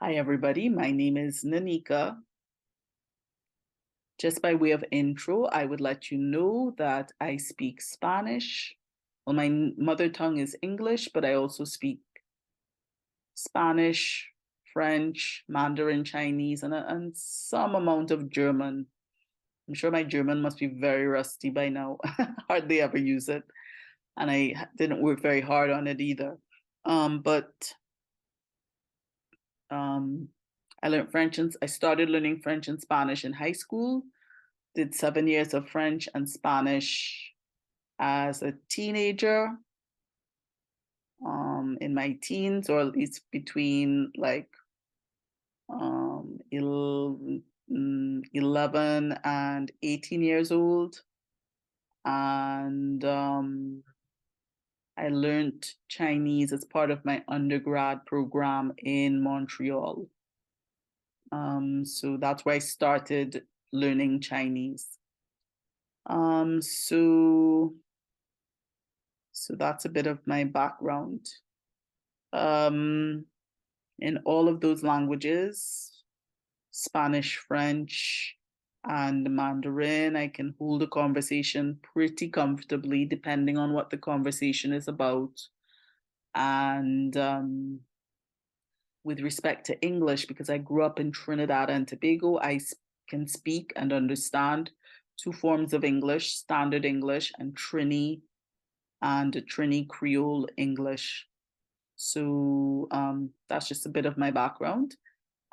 Hi, everybody. My name is Nanika. Just by way of intro, I would let you know that I speak Spanish. Well, my mother tongue is English, but I also speak Spanish, French, Mandarin, Chinese, and some amount of German. I'm sure my German must be very rusty by now. Hardly ever use it. And I didn't work very hard on it either. But um, I learned French and I started learning French and Spanish in high school. Did 7 years of French and Spanish as a teenager, in my teens, or at least between like 11 and 18 years old. And I learned Chinese as part of my undergrad program in Montreal. So that's where I started learning Chinese. Um, so so that's a bit of my background. Um, in all of those languages, Spanish, French, and Mandarin, I can hold a conversation pretty comfortably, depending on what the conversation is about. And with respect to English, because I grew up in Trinidad and Tobago, can speak and understand two forms of English, Standard English and Trini Creole English. So that's just a bit of my background.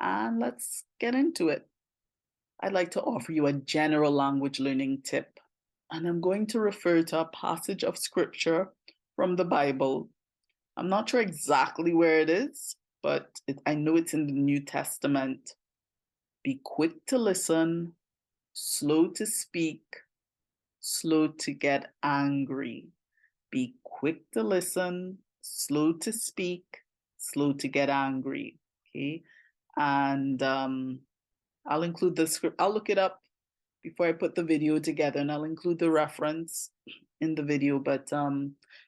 And let's get into it. I'd like to offer you a general language learning tip. And I'm going to refer to a passage of scripture from the Bible. I'm not sure exactly where it is, but I know it's in the New Testament. Be quick to listen, slow to speak, slow to get angry. Be quick to listen, slow to speak, slow to get angry. Okay. And I'll include the script. I'll look it up before I put the video together, and I'll include the reference in the video. But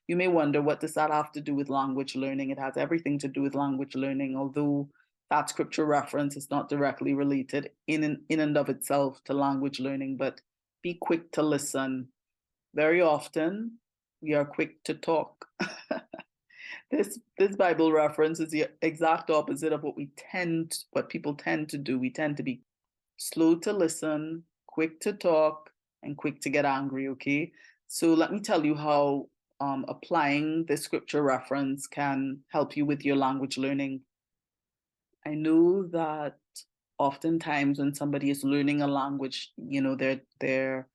you may wonder, what does that have to do with language learning? It has everything to do with language learning, although that scripture reference is not directly related in and of itself to language learning. But be quick to listen. Very often, we are quick to talk. This Bible reference is the exact opposite of what people tend to do. We tend to be slow to listen, quick to talk, and quick to get angry. Okay, so let me tell you how applying the scripture reference can help you with your language learning. I know that oftentimes when somebody is learning a language, their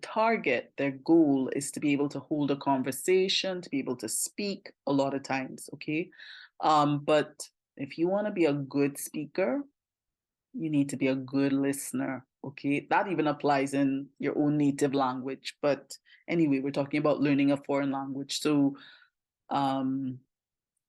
target, their goal is to be able to hold a conversation, to be able to speak a lot of times, okay? But if you want to be a good speaker, you need to be a good listener, okay? That even applies in your own native language. But anyway, we're talking about learning a foreign language. So um,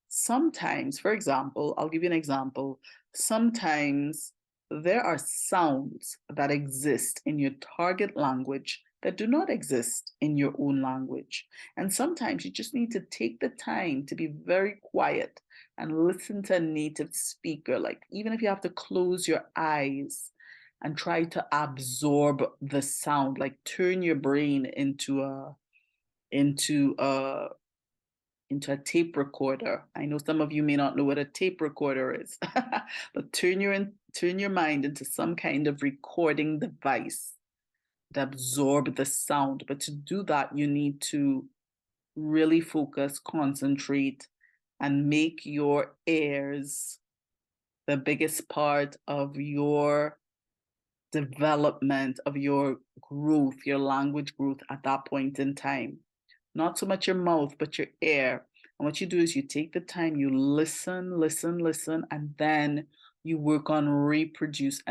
sometimes, for example, I'll give you an example. Sometimes there are sounds that exist in your target language that do not exist in your own language. And sometimes you just need to take the time to be very quiet and listen to a native speaker. Like, even if you have to close your eyes and try to absorb the sound, like turn your brain into a into a tape recorder. I know some of you may not know what a tape recorder is, but turn your mind into some kind of recording device that absorb the sound. But to do that, you need to really focus, concentrate, and make your ears the biggest part of your development, of your growth, your language growth at that point in time. Not so much your mouth, but your ear. And what you do is you take the time, you listen, listen, listen, and then you work on reproducing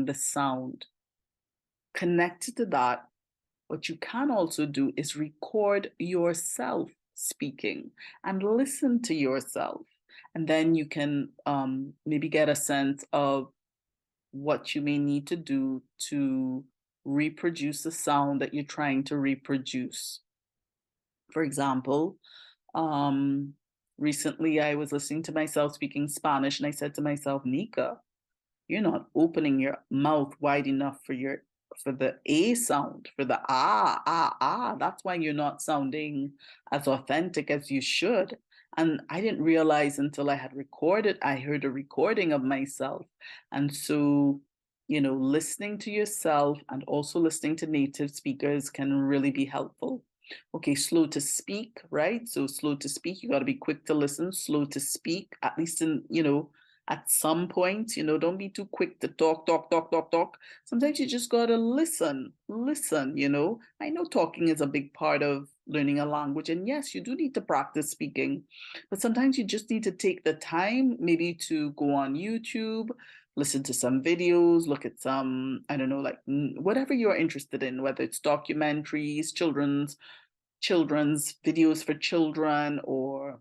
the sound. Connected to that, what you can also do is record yourself speaking and listen to yourself. And then you can maybe get a sense of what you may need to do to reproduce the sound that you're trying to reproduce. For example, um, Recently, I was listening to myself speaking Spanish, and I said to myself, Nika, you're not opening your mouth wide enough for the A sound, for the ah. That's why you're not sounding as authentic as you should. And I didn't realize until I had recorded, I heard a recording of myself. And so, listening to yourself and also listening to native speakers can really be helpful. Okay, slow to speak, right? So slow to speak, you got to be quick to listen, slow to speak, at least at some point, don't be too quick to talk. Sometimes you just got to listen. I know talking is a big part of learning a language. And yes, you do need to practice speaking. But sometimes you just need to take the time, maybe to go on YouTube, listen to some videos, look at some, I don't know, like whatever you're interested in, whether it's documentaries, children's videos for children, or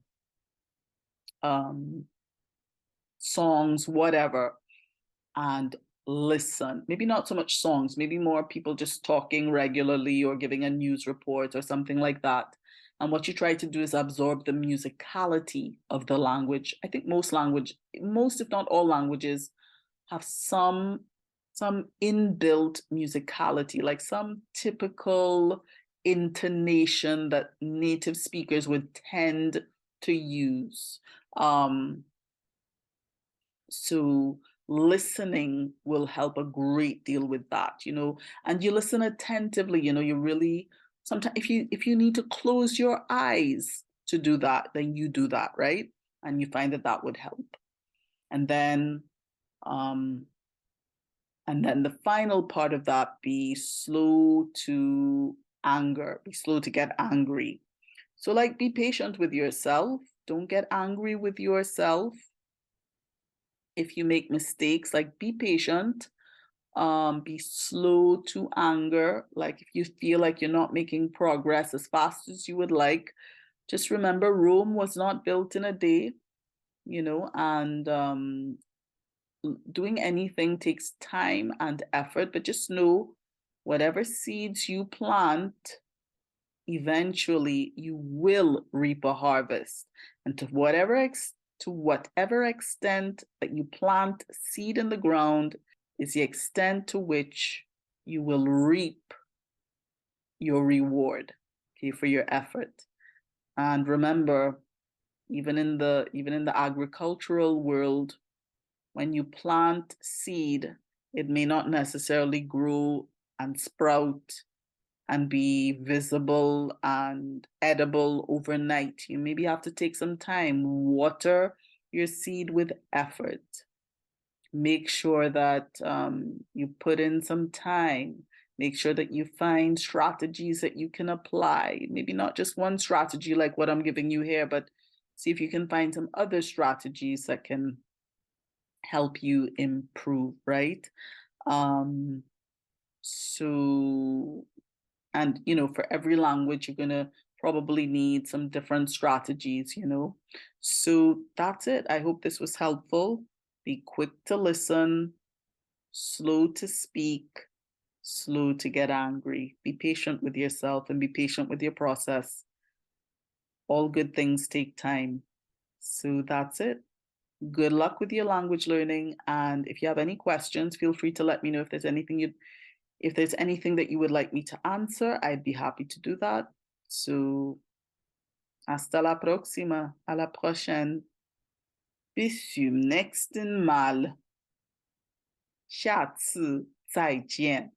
songs, whatever, and listen. Maybe not so much songs, maybe more people just talking regularly or giving a news report or something like that. And what you try to do is absorb the musicality of the language. I think most, if not all languages, have some inbuilt musicality, like some typical intonation that native speakers would tend to use. So listening will help a great deal with that, and you listen attentively, you really, sometimes if you need to close your eyes to do that, then you do that, right? And you find that would help. And then the final part of that, be slow to anger, be slow to get angry. So like, be patient with yourself. Don't get angry with yourself. If you make mistakes, like, be patient, be slow to anger. Like, if you feel like you're not making progress as fast as you would like, just remember Rome was not built in a day, and doing anything takes time and effort, but just know whatever seeds you plant, eventually you will reap a harvest. And to whatever extent that you plant seed in the ground is the extent to which you will reap your reward, okay, for your effort. And remember, even in the agricultural world, when you plant seed, it may not necessarily grow and sprout and be visible and edible overnight. You maybe have to take some time, water your seed with effort. Make sure that you put in some time. Make sure that you find strategies that you can apply. Maybe not just one strategy like what I'm giving you here, but see if you can find some other strategies that can help you improve, right? So, and for every language, you're gonna probably need some different strategies, So that's it. I hope this was helpful. Be quick to listen, slow to speak, slow to get angry. Be patient with yourself and be patient with your process. All good things take time. So that's it. Good luck with your language learning. And if you have any questions, feel free to let me know if there's anything that you would like me to answer. I'd be happy to do that. So, hasta la próxima. À la prochaine. Bis zum nächsten Mal. 下次再见.